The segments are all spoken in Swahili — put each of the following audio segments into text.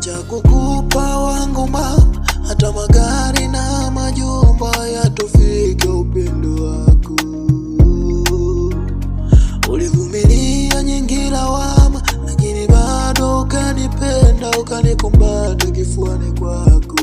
cha kukupa wangu mama, hata magari na majumba yatofika upendo wako. Ulivumilia nyingi lawama, lakini bado ukanipenda, ukanikumbata kifuani kwako.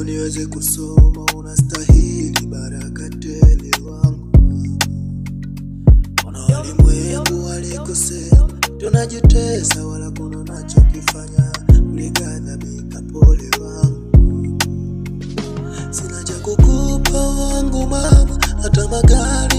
Niweze kusoma, unastahili baraka tele wangu. Wana walimwengu walikosema, tunajitesa wala kuna unachokifanya, ulighadhabika pole wangu. Sina cha kukupa wangu mama, hata magari